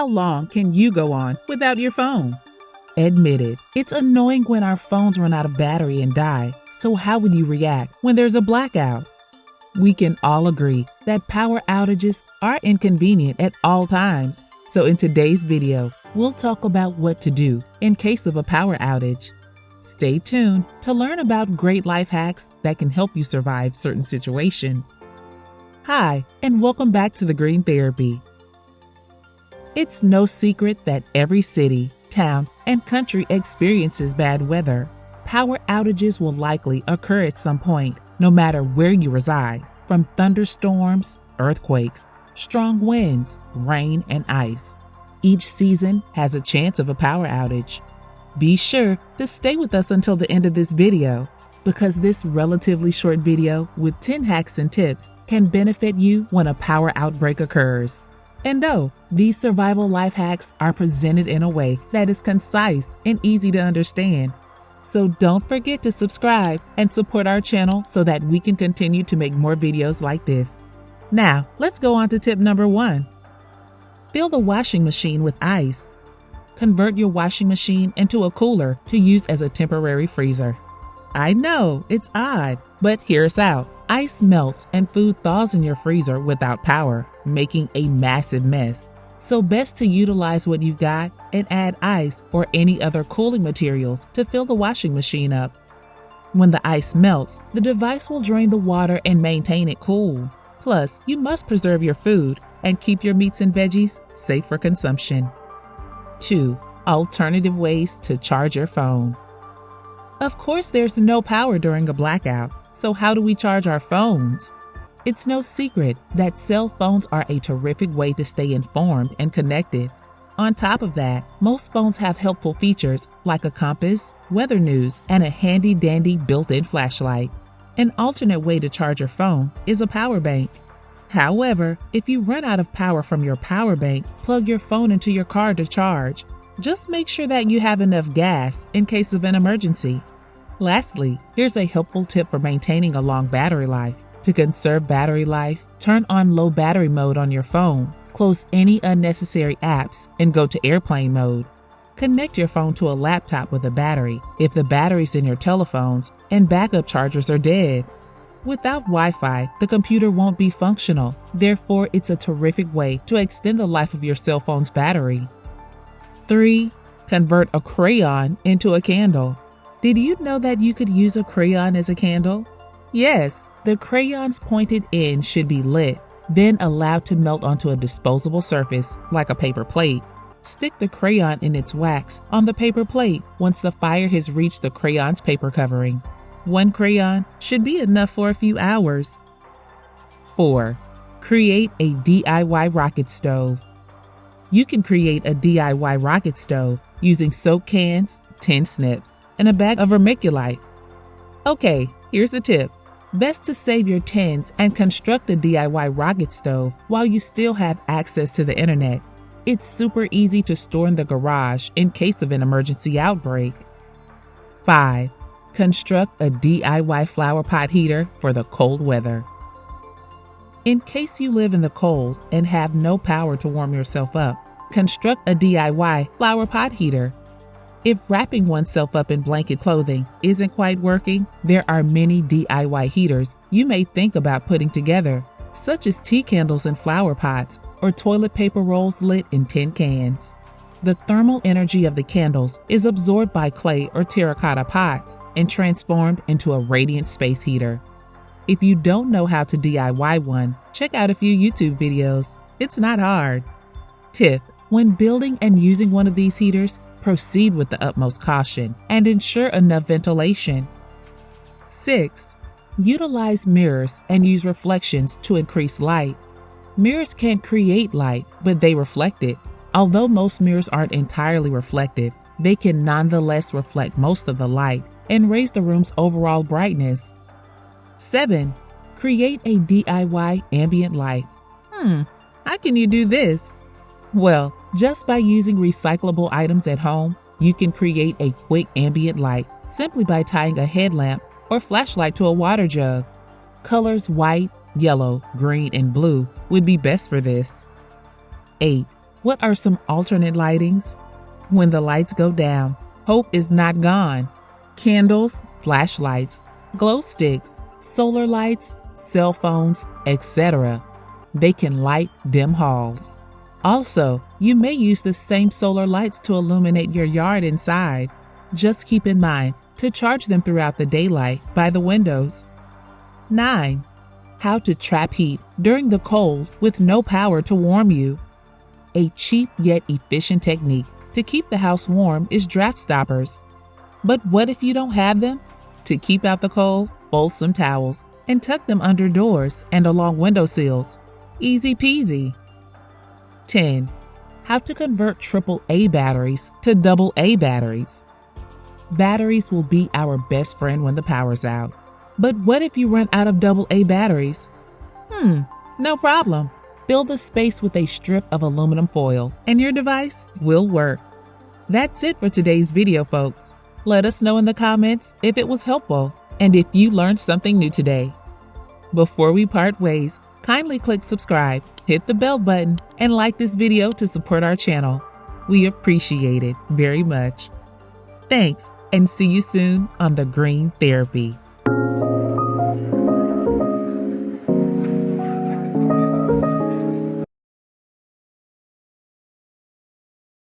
How long can you go on without your phone? Admit it, it's annoying when our phones run out of battery and die. So how would you react when there's a blackout? We can all agree that power outages are inconvenient at all times. So in today's video, we'll talk about what to do in case of a power outage. Stay tuned to learn about great life hacks that can help you survive certain situations. Hi, and welcome back to the Green Therapy. It's no secret that every city, town, and country experiences bad weather. Power outages will likely occur at some point, no matter where you reside, from thunderstorms, earthquakes, strong winds, rain, and ice. Each season has a chance of a power outage. Be sure to stay with us until the end of this video, because this relatively short video with 10 hacks and tips can benefit you when a power outbreak occurs. And no, these survival life hacks are presented in a way that is concise and easy to understand. So don't forget to subscribe and support our channel so that we can continue to make more videos like this. Now, let's go on to tip number 1. Fill the washing machine with ice. Convert your washing machine into a cooler to use as a temporary freezer. I know, it's odd, but hear us out. Ice melts and food thaws in your freezer without power, making a massive mess. So best to utilize what you've got and add ice or any other cooling materials to fill the washing machine up. When the ice melts, the device will drain the water and maintain it cool. Plus, you must preserve your food and keep your meats and veggies safe for consumption. 2. Alternative ways to charge your phone. Of course, there's no power during a blackout, so how do we charge our phones? It's no secret that cell phones are a terrific way to stay informed and connected. On top of that, most phones have helpful features like a compass, weather news, and a handy-dandy built-in flashlight. An alternate way to charge your phone is a power bank. However, if you run out of power from your power bank, plug your phone into your car to charge. Just make sure that you have enough gas in case of an emergency. Lastly, here's a helpful tip for maintaining a long battery life. To conserve battery life, turn on low battery mode on your phone, close any unnecessary apps, and go to airplane mode. Connect your phone to a laptop with a battery if the batteries in your telephones and backup chargers are dead. Without Wi-Fi, the computer won't be functional. Therefore, it's a terrific way to extend the life of your cell phone's battery. 3. Convert a crayon into a candle. Did you know that you could use a crayon as a candle? Yes, the crayon's pointed end should be lit, then allowed to melt onto a disposable surface like a paper plate. Stick the crayon in its wax on the paper plate once the fire has reached the crayon's paper covering. One crayon should be enough for a few hours. 4. Create a DIY rocket stove. You can create a DIY rocket stove using soap cans, tin snips, and a bag of vermiculite. Okay, here's a tip. Best to save your tins and construct a DIY rocket stove while you still have access to the internet. It's super easy to store in the garage in case of an emergency outbreak. 5. Construct a DIY flower pot heater for the cold weather. In case you live in the cold and have no power to warm yourself up, construct a DIY flower pot heater. If wrapping oneself up in blanket clothing isn't quite working, there are many DIY heaters you may think about putting together, such as tea candles in flower pots or toilet paper rolls lit in tin cans. The thermal energy of the candles is absorbed by clay or terracotta pots and transformed into a radiant space heater. If you don't know how to DIY one, check out a few YouTube videos. It's not hard. Tip: when building and using one of these heaters, proceed with the utmost caution and ensure enough ventilation. 6. Utilize mirrors and use reflections to increase light. Mirrors can't create light, but they reflect it. Although most mirrors aren't entirely reflective, they can nonetheless reflect most of the light and raise the room's overall brightness. 7. Create a DIY ambient light. How can you do this? Well, just by using recyclable items at home, you can create a quick ambient light simply by tying a headlamp or flashlight to a water jug. Colors white, yellow, green, and blue would be best for this. 8. What are some alternate lightings? When the lights go down, hope is not gone. Candles, flashlights, glow sticks, solar lights, cell phones, etc. They can light dim halls. Also, you may use the same solar lights to illuminate your yard inside. Just keep in mind to charge them throughout the daylight by the windows. 9. How to trap heat during the cold with no power to warm you. A cheap yet efficient technique to keep the house warm is draft stoppers. But what if you don't have them? To keep out the cold, fold some towels and tuck them under doors and along windowsills. Easy peasy. 10. How to convert AAA batteries to AA batteries. Batteries will be our best friend when the power's out. But what if you run out of AA batteries? No problem. Fill the space with a strip of aluminum foil and your device will work. That's it for today's video, folks. Let us know in the comments if it was helpful and if you learned something new today. Before we part ways, kindly click subscribe, hit the bell button, and like this video to support our channel. We appreciate it very much. Thanks, and see you soon on the Green Therapy.